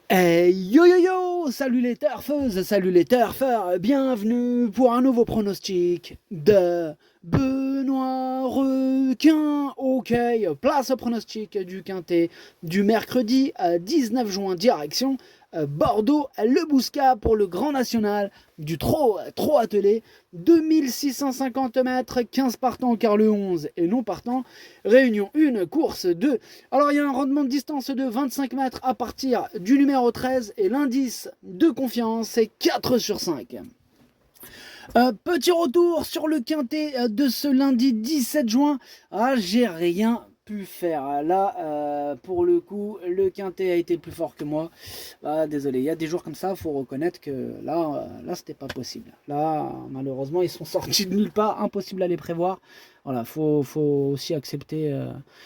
Hey yo yo yo! Salut les turfeuses, salut les turfeurs, bienvenue pour un nouveau pronostic de Benoît Requin. Ok, place au pronostic du Quintet du mercredi 19 juin, direction Bordeaux, Le Bouscat pour le Grand National du trop attelé. 2650 mètres, 15 partants car le 11 et non partant. Réunion 1, course 2. Alors il y a un rendement de distance de 25 mètres à partir du numéro 13 et l'indice de confiance c'est 4 sur 5. Petit retour sur le quintet de ce lundi 17 juin. Ah, j'ai rien pu faire. Là, pour le coup, le quintet a été plus fort que moi. Ah, désolé, il y a des jours comme ça, il faut reconnaître que là c'était pas possible. Là, malheureusement, ils sont sortis de nulle part, impossible à les prévoir. Voilà, faut aussi accepter.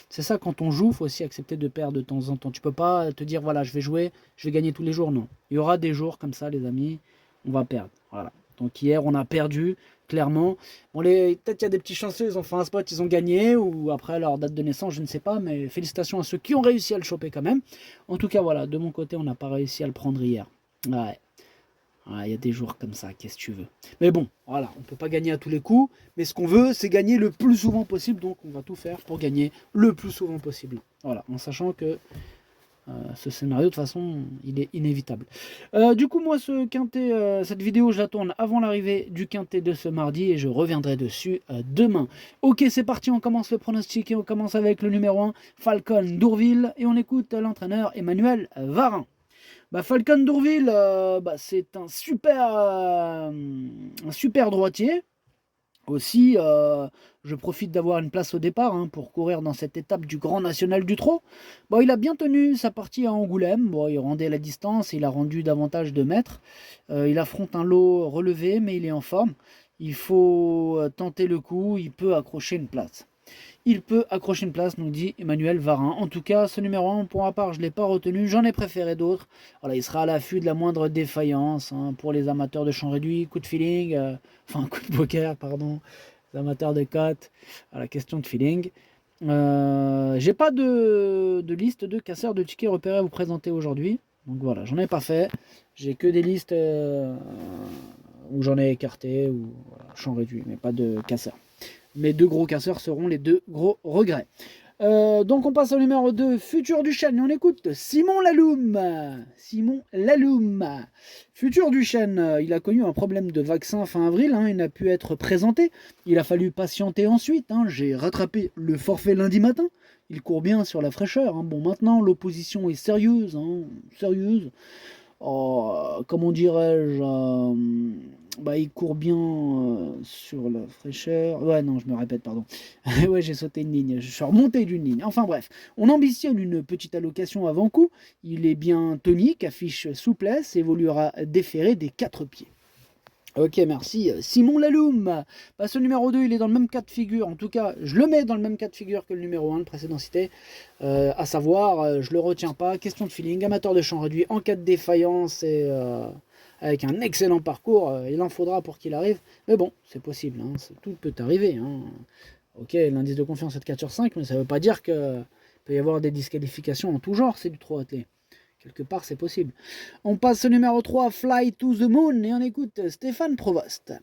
C'est ça, quand on joue, faut aussi accepter de perdre de temps en temps. Tu peux pas te dire, voilà, je vais jouer, je vais gagner tous les jours. Non. Il y aura des jours comme ça, les amis, on va perdre. Voilà. Donc hier, on a perdu, clairement. Bon, peut-être qu'il y a des petits chanceux, ils ont fait un spot, ils ont gagné, ou après leur date de naissance, je ne sais pas, mais félicitations à ceux qui ont réussi à le choper quand même. En tout cas, voilà, de mon côté, on n'a pas réussi à le prendre hier. Ouais. Il y a des jours comme ça, qu'est-ce que tu veux. Mais bon, voilà, on ne peut pas gagner à tous les coups, mais ce qu'on veut, c'est gagner le plus souvent possible, donc on va tout faire pour gagner le plus souvent possible. Voilà, en sachant que ce scénario, de toute façon, il est inévitable. Du coup, moi, ce quintet, cette vidéo, je la tourne avant l'arrivée du quintet de ce mardi et je reviendrai dessus demain. Ok, c'est parti, on commence le pronostic et on commence avec le numéro 1, Falcon Dourville, et on écoute l'entraîneur Emmanuel Varin. Falcon Dourville, c'est un super droitier. Aussi, je profite d'avoir une place au départ pour courir dans cette étape du Grand National du Trot. Bon, il a bien tenu sa partie à Angoulême. Bon, il rendait la distance, il a rendu davantage de mètres. Il affronte un lot relevé, mais il est en forme. Il faut tenter le coup, il peut accrocher une place. Il peut accrocher une place, nous dit Emmanuel Varin. En tout cas, ce numéro 1, pour ma part, je ne l'ai pas retenu. J'en ai préféré d'autres. Voilà, il sera à l'affût de la moindre défaillance pour les amateurs de champ réduit, coup de feeling, coup de poker, pardon, les amateurs de cotes. Voilà, question de feeling. J'ai pas de liste de casseurs de tickets repérés à vous présenter aujourd'hui. Donc voilà, j'en ai pas fait. J'ai que des listes où j'en ai écarté ou voilà, champ réduit, mais pas de casseurs. Mes deux gros casseurs seront les deux gros regrets. Donc on passe au numéro 2, Futur du Chêne, et on écoute Simon Laloum. Simon Laloum. Futur du Chêne, il a connu un problème de vaccin fin avril, il n'a pu être présenté. Il a fallu patienter ensuite. J'ai rattrapé le forfait lundi matin. Il court bien sur la fraîcheur. Bon, maintenant l'opposition est sérieuse. Sérieuse. Comment dirais-je, il court bien sur la fraîcheur. Ouais, non, je me répète, pardon. Ouais, j'ai sauté une ligne, je suis remonté d'une ligne. Enfin bref, on ambitionne une petite allocation avant coup. Il est bien tonique, affiche souplesse, évoluera déféré des 4 pieds. Ok, merci. Simon Laloum. Ce numéro 2, il est dans le même cas de figure. En tout cas, je le mets dans le même cas de figure que le numéro 1, le précédent cité. À savoir, je le retiens pas. Question de feeling, amateur de champ réduit, en cas de défaillance et avec un excellent parcours, il en faudra pour qu'il arrive. Mais bon, c'est possible, tout peut arriver. Ok, l'indice de confiance est de 4 sur 5, mais ça ne veut pas dire qu'il peut y avoir des disqualifications en tout genre, c'est du trop attelé. Quelque part, c'est possible. On passe au numéro 3, Fly to the Moon, et on écoute Stéphane Provost.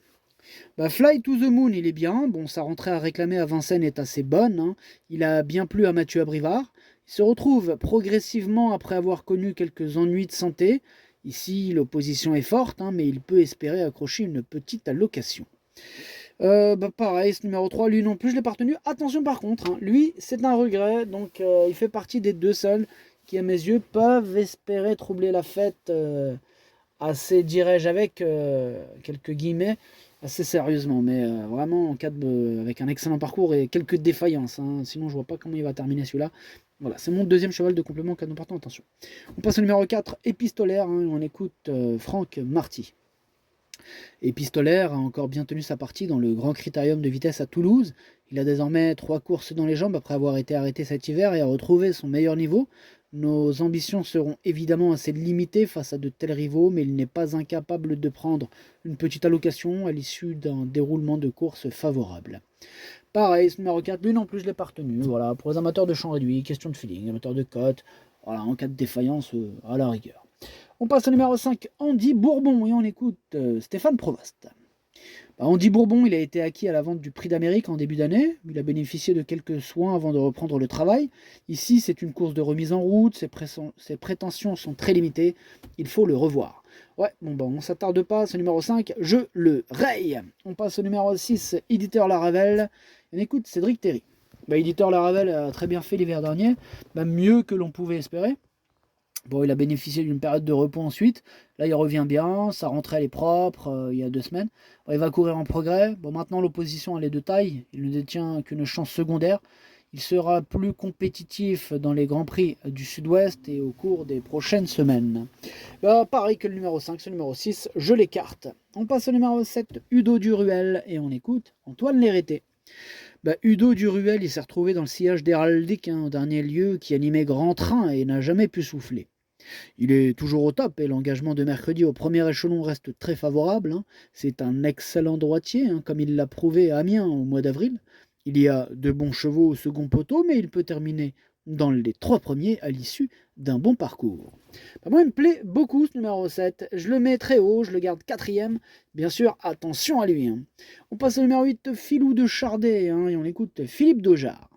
Fly to the Moon, il est bien. Bon, sa rentrée à réclamer à Vincennes est assez bonne. Il a bien plu à Mathieu Abrivard. Il se retrouve progressivement après avoir connu quelques ennuis de santé. Ici, l'opposition est forte, mais il peut espérer accrocher une petite allocation. Pareil, ce numéro 3, lui non plus, je l'ai pas retenu. Attention par contre, lui, c'est un regret. Donc, il fait partie des deux seuls qui, à mes yeux, peuvent espérer troubler la fête assez, dirais-je, avec quelques guillemets, assez sérieusement. Mais vraiment, avec un excellent parcours et quelques défaillances. Sinon, je vois pas comment il va terminer celui-là. Voilà, c'est mon deuxième cheval de complément canon partant, attention. On passe au numéro 4, Épistolaire. On écoute Franck Marty. Épistolaire a encore bien tenu sa partie dans le Grand Critérium de vitesse à Toulouse. Il a désormais 3 courses dans les jambes après avoir été arrêté cet hiver et a retrouvé son meilleur niveau. Nos ambitions seront évidemment assez limitées face à de tels rivaux, mais il n'est pas incapable de prendre une petite allocation à l'issue d'un déroulement de course favorable. Pareil, ce numéro 4, lui non plus je l'ai pas retenu. Voilà, pour les amateurs de champ réduit, question de feeling, amateurs de cote, voilà, en cas de défaillance, à la rigueur. On passe au numéro 5, Andy Bourbon, et on écoute Stéphane Provost. Andy Bourbon, il a été acquis à la vente du Prix d'Amérique en début d'année. Il a bénéficié de quelques soins avant de reprendre le travail. Ici, c'est une course de remise en route. Ses prétentions sont très limitées. Il faut le revoir. Ouais, on s'attarde pas. C'est numéro 5, je le raye. On passe au numéro 6, éditeur Laravel. On écoute Cédric Terry. Éditeur Laravel a très bien fait l'hiver dernier. Mieux que l'on pouvait espérer. Il a bénéficié d'une période de repos ensuite. Là, il revient bien. Sa rentrée, elle est propre. Il y a 2 semaines. Il va courir en progrès. Maintenant, l'opposition, elle est de taille. Il ne détient qu'une chance secondaire. Il sera plus compétitif dans les Grands Prix du Sud-Ouest et au cours des prochaines semaines. Pareil que le numéro 5, ce numéro 6, je l'écarte. On passe au numéro 7, Udo Duruel. Et on écoute Antoine Lérété. Udo Duruel, il s'est retrouvé dans le sillage d'Héraldique, en dernier lieu, qui animait Grand Train et n'a jamais pu souffler. Il est toujours au top et l'engagement de mercredi au premier échelon reste très favorable. C'est un excellent droitier, comme il l'a prouvé à Amiens au mois d'avril. Il y a de bons chevaux au second poteau, mais il peut terminer dans les 3 premiers à l'issue d'un bon parcours. Moi, il me plaît beaucoup ce numéro 7. Je le mets très haut, je le garde 4e. Bien sûr, attention à lui. On passe au numéro 8, Filou de Chardet, et on écoute Philippe Daujar.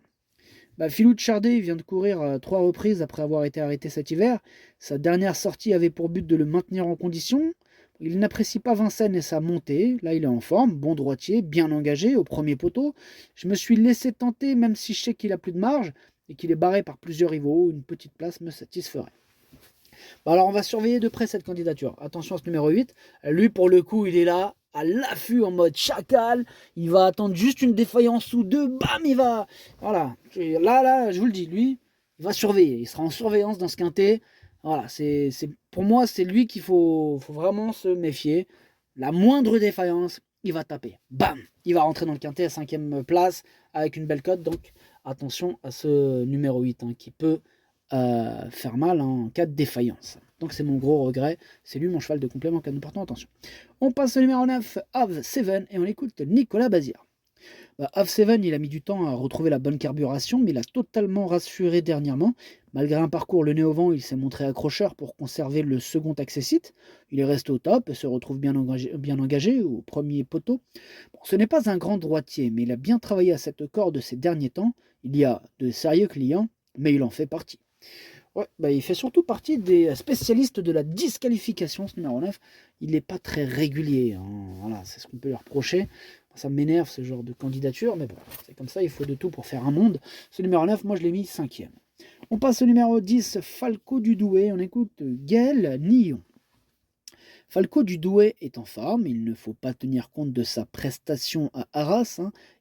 Philou de Chardet vient de courir 3 reprises après avoir été arrêté cet hiver. Sa dernière sortie avait pour but de le maintenir en condition. Il n'apprécie pas Vincennes et sa montée. Là, il est en forme, bon droitier, bien engagé, au premier poteau. Je me suis laissé tenter, même si je sais qu'il a plus de marge et qu'il est barré par plusieurs rivaux. Une petite place me satisferait. Alors, on va surveiller de près cette candidature. Attention à ce numéro 8. Lui, pour le coup, il est là, à l'affût, en mode chacal. Il va attendre juste une défaillance ou deux. Bam, il va... Voilà. Là, je vous le dis, lui, il va surveiller. Il sera en surveillance dans ce quintet. Voilà, pour moi, c'est lui qu'il faut vraiment se méfier. La moindre défaillance, il va taper. Bam, il va rentrer dans le quintet à 5e place avec une belle cote. Donc, attention à ce numéro 8 qui peut faire mal en cas de défaillance. Donc c'est mon gros regret. C'est lui mon cheval de complément que nous portons attention. On passe au numéro 9, Have 7, et on écoute Nicolas Bazir. Have 7, il a mis du temps à retrouver la bonne carburation, mais il a totalement rassuré dernièrement. Malgré un parcours le nez au vent, il s'est montré accrocheur pour conserver le second accessite. Il est resté au top et se retrouve bien engagé au premier poteau. Ce n'est pas un grand droitier, mais il a bien travaillé à cette corde ces derniers temps. Il y a de sérieux clients, mais il en fait partie. Ouais, il fait surtout partie des spécialistes de la disqualification, ce numéro 9. Il n'est pas très régulier. Voilà, c'est ce qu'on peut lui reprocher. Ça m'énerve ce genre de candidature, mais bon, c'est comme ça, il faut de tout pour faire un monde. Ce numéro 9, moi je l'ai mis 5e. On passe au numéro 10, Falco du Douai. On écoute Gaël Nillon. Falco du Douai est en forme, il ne faut pas tenir compte de sa prestation à Arras.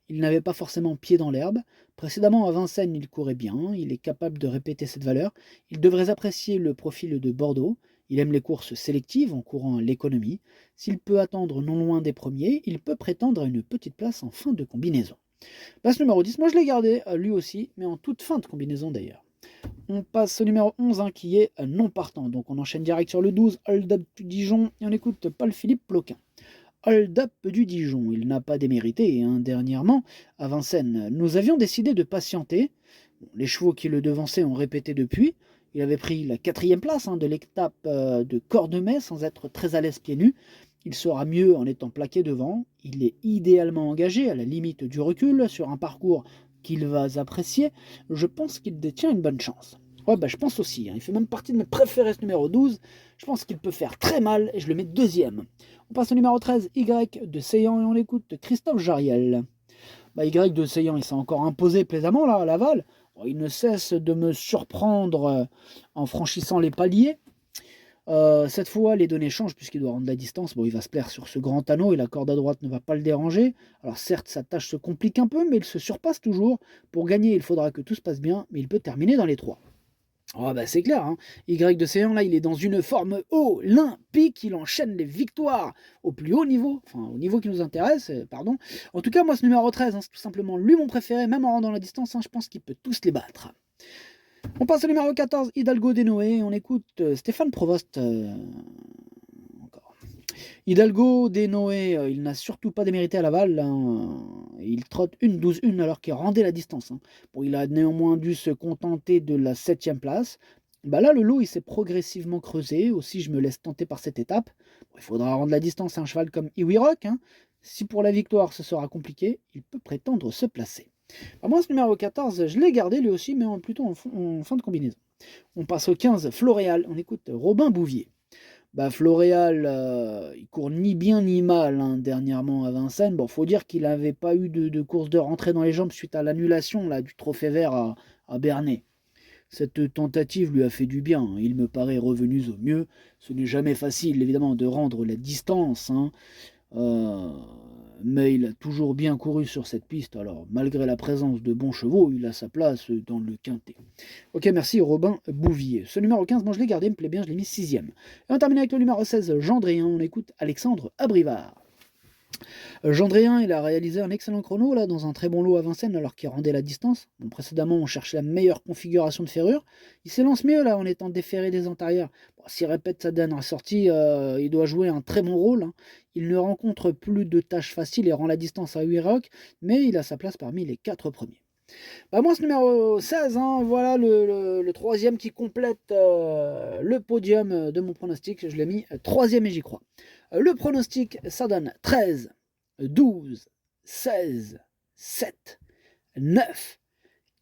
Il n'avait pas forcément pied dans l'herbe. Précédemment à Vincennes, il courait bien, il est capable de répéter cette valeur. Il devrait apprécier le profil de Bordeaux. Il aime les courses sélectives en courant à l'économie. S'il peut attendre non loin des premiers, il peut prétendre à une petite place en fin de combinaison. Ce numéro 10, moi je l'ai gardé, lui aussi, mais en toute fin de combinaison d'ailleurs. On passe au numéro 11 qui est non partant. Donc on enchaîne direct sur le 12, Hold Up du Dijon, et on écoute Paul-Philippe Ploquin. Hold Up du Dijon, il n'a pas démérité dernièrement à Vincennes. Nous avions décidé de patienter. Les chevaux qui le devançaient ont répété depuis. Il avait pris la 4e place de l'étape de Cordemais sans être très à l'aise pieds nus. Il sera mieux en étant plaqué devant. Il est idéalement engagé à la limite du recul sur un parcours qu'il va apprécier. Je pense qu'il détient une bonne chance. Ouais, je pense aussi. Il fait même partie de mes préférés, ce numéro 12. Je pense qu'il peut faire très mal et je le mets 2e. On passe au numéro 13, Y de Seillan, et on écoute Christophe Jariel. Y de Seillan, il s'est encore imposé plaisamment là, à Laval. Il ne cesse de me surprendre en franchissant les paliers. Cette fois, les données changent puisqu'il doit rendre la distance. Il va se plaire sur ce grand anneau et la corde à droite ne va pas le déranger. Alors certes, sa tâche se complique un peu, mais il se surpasse toujours. Pour gagner, il faudra que tout se passe bien, mais il peut terminer dans les 3. C'est clair, Y de Séan, là, il est dans une forme olympique, il enchaîne les victoires au plus haut niveau, enfin au niveau qui nous intéresse, pardon. En tout cas, moi, ce numéro 13, c'est tout simplement lui mon préféré, même en rendant la distance, je pense qu'il peut tous les battre. On passe au numéro 14, Hidalgo Desnoé, on écoute Stéphane Provost. Hidalgo Desnoé, il n'a surtout pas démérité à Laval. Il trotte une 12-1 alors qu'il rendait la distance. Il a néanmoins dû se contenter de la 7e place. Bah là, le lot, il s'est progressivement creusé. Aussi, je me laisse tenter par cette étape. Bon, il faudra rendre la distance à un cheval comme Iwirock, hein. Si pour la victoire, ce sera compliqué, il peut prétendre se placer. Bah, moi, ce numéro 14, je l'ai gardé lui aussi, mais plutôt en fin de combinaison. On passe au 15, Floréal. On écoute Robin Bouvier. Bah, Floréal, il court ni bien ni mal, hein, dernièrement à Vincennes. Bon, faut dire qu'il n'avait pas eu de course de rentrée dans les jambes suite à l'annulation là, du trophée vert à Bernay. Cette tentative lui a fait du bien, hein. Il me paraît revenu au mieux. Ce n'est jamais facile, évidemment, de rendre la distance, hein. Euh, mais il a toujours bien couru sur cette piste. Alors, malgré la présence de bons chevaux, il a sa place dans le quintet. Ok, merci Robin Bouvier. Ce numéro 15, moi je l'ai gardé, il me plaît bien, je l'ai mis 6ème. Et on termine avec le numéro 16, Gendréen. On écoute Alexandre Abrivard. Gendréen, il a réalisé un excellent chrono là, dans un très bon lot à Vincennes alors qu'il rendait la distance. Bon, précédemment, on cherchait la meilleure configuration de ferrure. Il s'élance mieux là en étant déféré des antérieurs. Bon, s'il répète sa dernière sortie, il doit jouer un très bon rôle, hein. Il ne rencontre plus de tâches faciles et rend la distance à Wheelock, mais il a sa place parmi les 4 premiers. Bah moi, ce numéro 16, hein, voilà le troisième qui complète le podium de mon pronostic. Je l'ai mis troisième et j'y crois. Le pronostic, ça donne 13, 12, 16, 7, 9,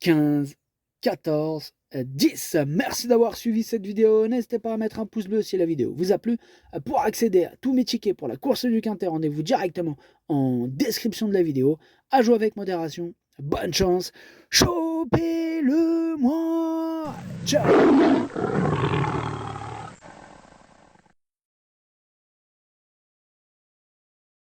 15, 14, 10. Merci d'avoir suivi cette vidéo. N'hésitez pas à mettre un pouce bleu si la vidéo vous a plu. Pour accéder à tous mes tickets pour la course du Quintet, rendez-vous directement en description de la vidéo. À jouer avec modération. Bonne chance. Chopez-le moi. Ciao.